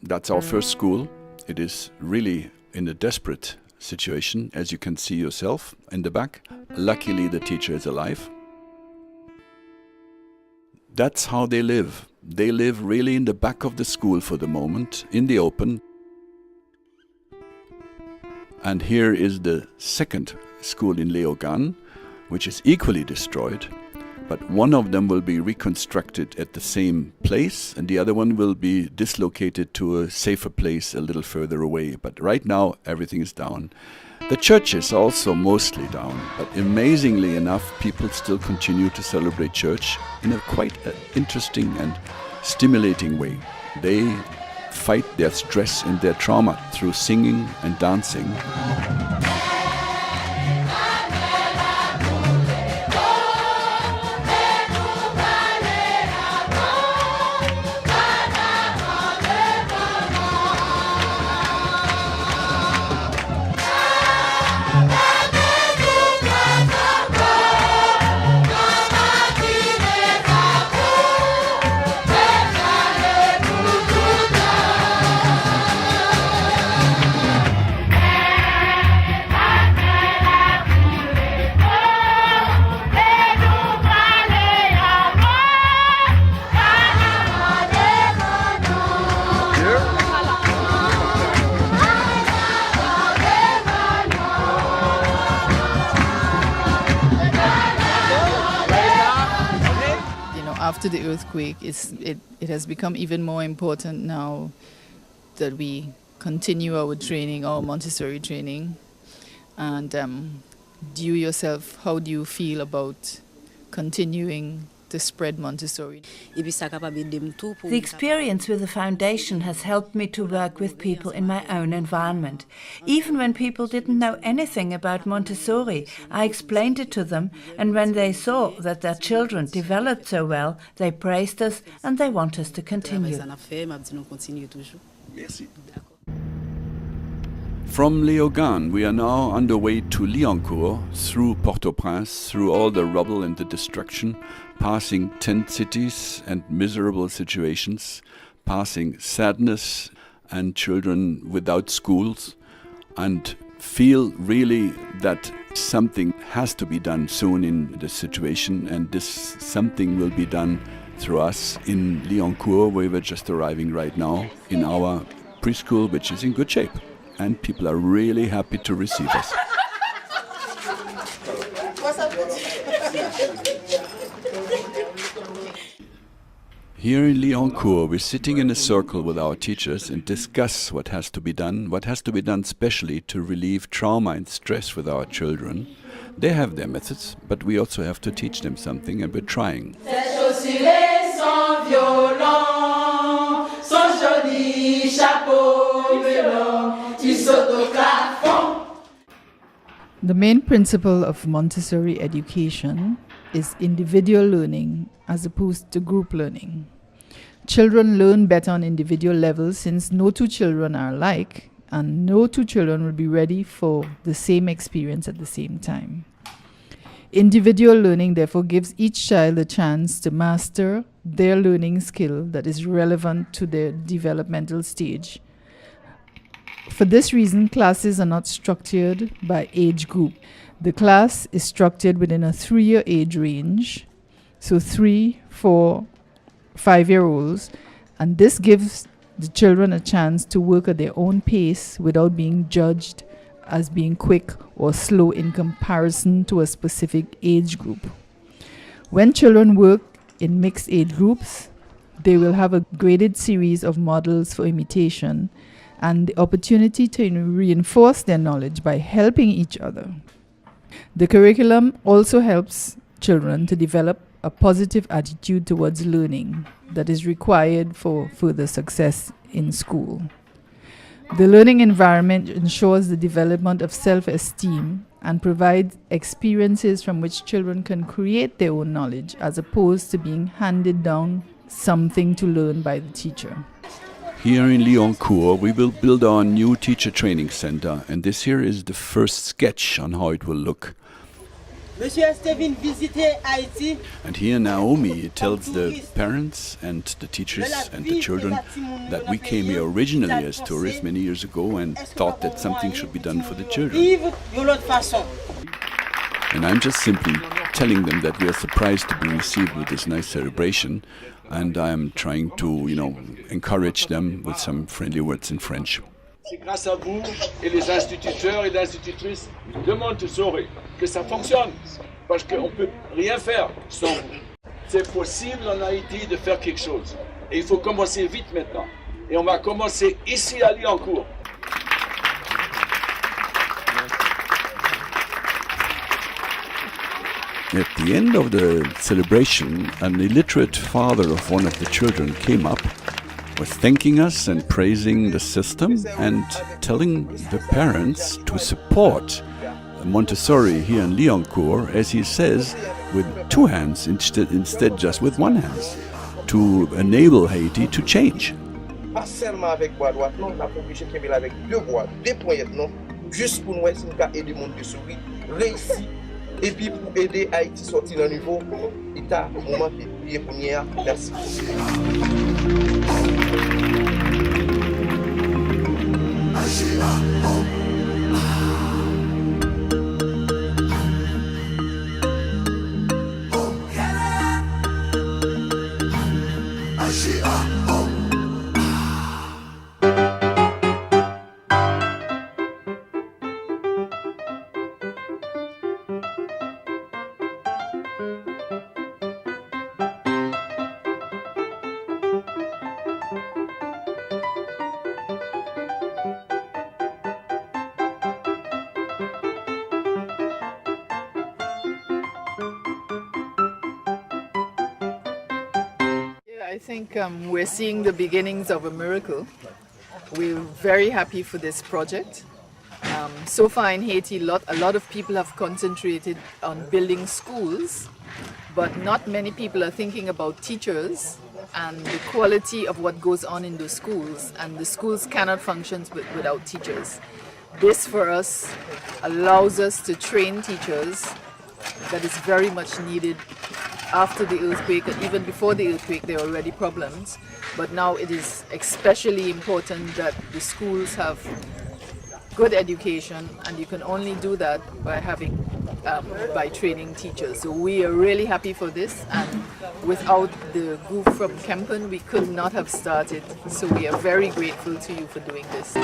That's our first school. It is really in a desperate situation, as you can see yourself in the back. Luckily, the teacher is alive. That's how they live. They live really in the back of the school for the moment, in the open. And here is the second school in Leogan, which is equally destroyed. But one of them will be reconstructed at the same place, and the other one will be dislocated to a safer place a little further away. But right now, everything is down. The church is also mostly down, but amazingly enough, people still continue to celebrate church in a quite interesting and stimulating way. They fight their stress and their trauma through singing and dancing. After the earthquake, it has become even more important now that we continue our training, our Montessori training. And you yourself, how do you feel about continuing to spread Montessori? The experience with the foundation has helped me to work with people in my own environment. Even when people didn't know anything about Montessori, I explained it to them, and when they saw that their children developed so well, they praised us and they want us to continue. From Leogan, we are now on the way to Liancourt, through Port-au-Prince, through all the rubble and the destruction, passing tent cities and miserable situations, passing sadness and children without schools, and feel really that something has to be done soon in this situation, and this something will be done through us in Liancourt, where we're just arriving right now, in our preschool, which is in good shape. And people are really happy to receive us. Here in Liancourt, we're sitting in a circle with our teachers and discuss what has to be done specially to relieve trauma and stress with our children. They have their methods, but we also have to teach them something, and we're trying. The main principle of Montessori education is individual learning as opposed to group learning. Children learn better on individual levels since no two children are alike, and no two children will be ready for the same experience at the same time. Individual learning therefore gives each child a chance to master their learning skill that is relevant to their developmental stage. For this reason, classes are not structured by age group. The class is structured within a 3-year age range, so 3, 4, 5-year-olds, and this gives the children a chance to work at their own pace without being judged as being quick or slow in comparison to a specific age group. When children work in mixed age groups, they will have a graded series of models for imitation and the opportunity to reinforce their knowledge by helping each other. The curriculum also helps children to develop a positive attitude towards learning that is required for further success in school. The learning environment ensures the development of self-esteem and provides experiences from which children can create their own knowledge as opposed to being handed down something to learn by the teacher. Here in Liancourt, we will build our new teacher training center, and this here is the first sketch on how it will look. And here Naomi tells the parents and the teachers and the children that we came here originally as tourists many years ago and thought that something should be done for the children. And I'm just simply telling them that we are surprised to be received with this nice celebration, and I'm trying to, encourage them with some friendly words in French. C'est grâce à vous et les instituteurs et les institutrices de Montessori que ça fonctionne. Parce qu'on ne peut rien faire sans vous. C'est possible en Haïti de faire quelque chose. Et il faut commencer vite maintenant. Et on va commencer ici à Liancourt. At the end of the celebration, an illiterate father of one of the children came up, was thanking us and praising the system and telling the parents to support Montessori here in Liancourt, as he says, with two hands instead just with one hand, to enable Haiti to change. Pas seulement avec bois droit, non, on a obligé de faire avec deux bois, deux poignettes, non, juste pour nous aider Montessori, réussir, et puis pour aider Haïti sortir d'un niveau, l'État, au moment de payer pour nous. Merci. I think we're seeing the beginnings of a miracle. We're very happy for this project. So far in Haiti, a lot of people have concentrated on building schools, but not many people are thinking about teachers and the quality of what goes on in the schools, and the schools cannot function without teachers. This for us allows us to train teachers that is very much needed. After the earthquake, even before the earthquake, there were already problems. But now it is especially important that the schools have good education, and you can only do that by by training teachers. So we are really happy for this, and without the group from Kempen, we could not have started. So we are very grateful to you for doing this.